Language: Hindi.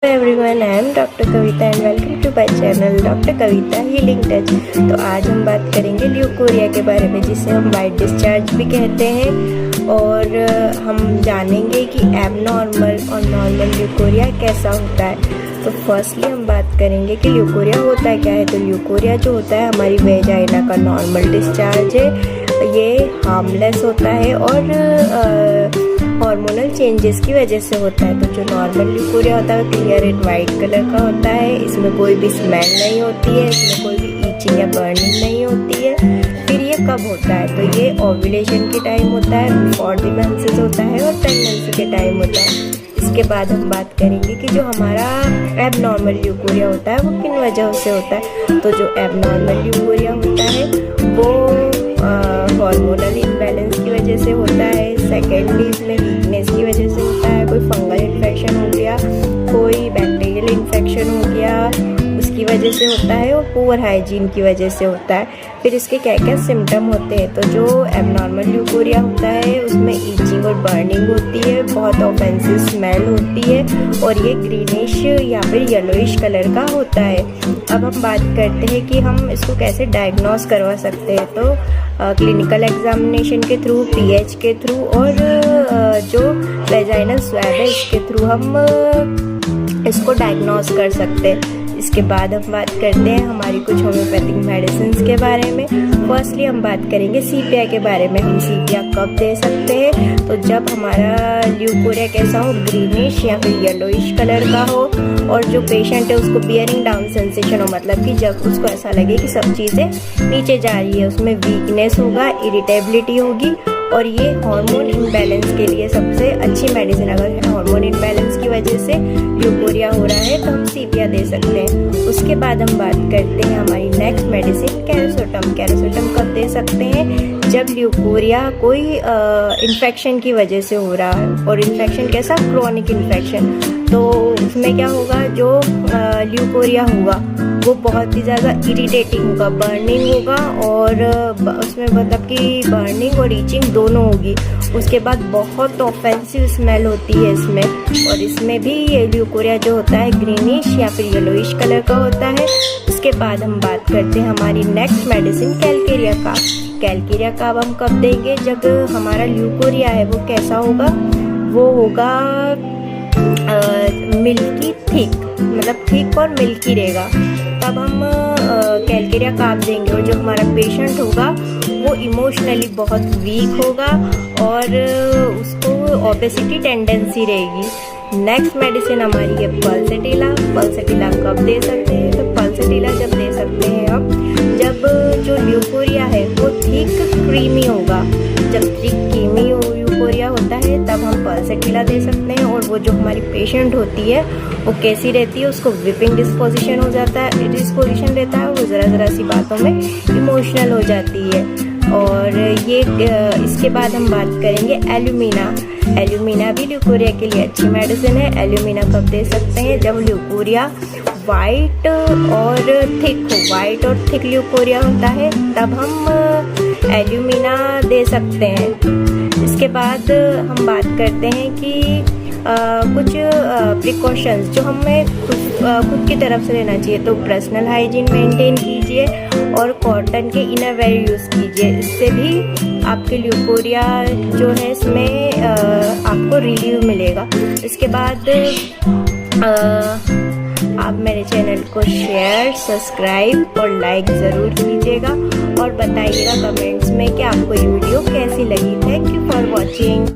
Everyone, I am doctor Kavita and welcome to my channel doctor Kavita healing touch. तो आज हम बात करेंगे ल्यूकोरिया के बारे में, जिसे हम वाइट डिस्चार्ज भी कहते हैं। और हम जानेंगे कि एबनॉर्मल और नॉर्मल ल्यूकोरिया कैसा होता है। तो फर्स्टली हम बात करेंगे कि ल्यूकोरिया होता क्या है। तो ल्यूकोरिया जो होता है हमारी वेजाइना का नॉर्मल डिस्चार्ज है। ये हार्मलेस होता है और हार्मोनल चेंजेस की वजह से होता है। तो जो नॉर्मल ल्यूकोरिया होता है क्लियर एंड वाइट कलर का होता है। इसमें कोई भी स्मेल नहीं होती है, इसमें कोई भी ईचिंग या बर्निंग नहीं होती है। फिर ये कब होता है? तो ये ओव्यूलेशन के टाइम होता है, बिफोर द मेंसेस होता है और प्रेगनेंसी के टाइम होता है। इसके बाद हम बात करेंगे कि जो हमारा एबनॉर्मल ल्यूकोरिया होता है वो किन वजहों से होता है। तो जो एबनॉर्मल ल्यूकोरिया होता है वो हार्मोनल इम्बैलेंस की वजह से होता है। सेकेंडली इसमें वीकनेस की वजह से होता है। कोई फंगल इन्फेक्शन हो गया, कोई बैक्टीरियल इन्फेक्शन हो गया, उसकी वजह से होता है। और पुअर हाइजीन की वजह से होता है। फिर इसके क्या क्या सिम्टम होते हैं। तो जो एबनॉर्मल ल्यूकोरिया होता है उसमें ईचिंग और बर्निंग होती है, बहुत ऑफेंसिव स्मेल होती है और ये ग्रीनिश या फिर येलोइश कलर का होता है। अब हम बात करते हैं कि हम इसको कैसे डायग्नोस करवा सकते हैं। तो क्लिनिकल एग्जामिनेशन के थ्रू, पीएच के थ्रू और जो वेजाइनल स्वैब है इसके थ्रू हम इसको डायग्नोस कर सकते हैं। इसके बाद हम बात करते हैं हमारी कुछ होम्योपैथिक मेडिसिन के बारे में। फर्स्टली हम बात करेंगे सीपिया के बारे में। हम सीपिया कब दे सकते हैं? तो जब हमारा ल्यूकोरिया कैसा हो, ग्रीनिश या फिर येलोइश कलर का हो और जो पेशेंट है उसको बियरिंग डाउन सेंसेशन हो, मतलब कि जब उसको ऐसा लगे कि सब चीज़ें नीचे जा रही है, उसमें वीकनेस होगा, इरिटेबिलिटी होगी। और ये हार्मोन इम्बैलेंस के लिए सबसे अच्छी मेडिसिन। अगर हार्मोन इम्बैलेंस की वजह से ल्यूकोरिया हो रहा है तो हम सीपिया दे सकते हैं। उसके बाद हम बात करते हैं हमारी नेक्स्ट मेडिसिन कैरोसोटम। कैरोसोटम कब दे सकते हैं? जब ल्यूकोरिया कोई इन्फेक्शन की वजह से हो रहा है। और इन्फेक्शन कैसा? Chronic infection. तो उसमें क्या होगा, जो ल्यूकोरिया होगा वो बहुत ही ज़्यादा इरिटेटिंग होगा, बर्निंग होगा और उसमें मतलब कि बर्निंग और ईचिंग दोनों होगी। उसके बाद बहुत ऑफेंसिव स्मेल होती है इसमें। और इसमें भी ये ल्यूकोरिया जो होता है ग्रीनिश या फिर येलोइश कलर का होता है। उसके बाद हम बात करते हैं हमारी नेक्स्ट मेडिसिन कैलकेरिया का। कैलकेरिया का अब हम कब देंगे? जब हमारा ल्यूकोरिया है वो कैसा होगा, वो होगा मिल्की थिक, मतलब थिक और मिल्की रहेगा। तब हम कैलकेरिया काब देंगे। और जो हमारा पेशेंट होगा वो इमोशनली बहुत वीक होगा और उसको ओबेसिटी टेंडेंसी रहेगी। नेक्स्ट मेडिसिन हमारी है पल्सेटिला। पल्सेटिला कब दे सकते हैं? तो पल्सेटिला जब दे सकते हैं हम जब जो ल्यूकोरिया है वो थिक क्रीमी होगा। जब थिक क्रीमी ल्यूकोरिया होता है तब हम पल्सेटिला दे सकते हैं। और वो जो हमारी पेशेंट होती है वो कैसी रहती है, उसको विपिंग डिस्पोजिशन हो जाता है, डिस्पोजिशन रहता है, वो ज़रा सी बातों में इमोशनल हो जाती है। और ये इसके बाद हम बात करेंगे एल्यूमिना। एल्यूमिना भी ल्यूकोरिया के लिए अच्छी मेडिसिन है। एल्यूमिना कब दे सकते हैं? जब ल्यूकोरिया वाइट और थिक हो, वाइट और थिक ल्यूकोरिया होता है तब हम एल्यूमिना दे सकते हैं। इसके बाद हम बात करते हैं कि कुछ प्रिकॉशंस जो हमें खुद की तरफ से लेना चाहिए। तो पर्सनल हाइजीन मेंटेन कीजिए और कॉटन के इनरवेयर यूज़ कीजिए। इससे भी आपके ल्यूकोरिया जो है इसमें आपको रिलीव मिलेगा। इसके बाद आप मेरे चैनल को शेयर, सब्सक्राइब और लाइक ज़रूर कीजिएगा और बताइएगा कमेंट्स में कि आपको ये वीडियो कैसी लगी। Thank you for watching.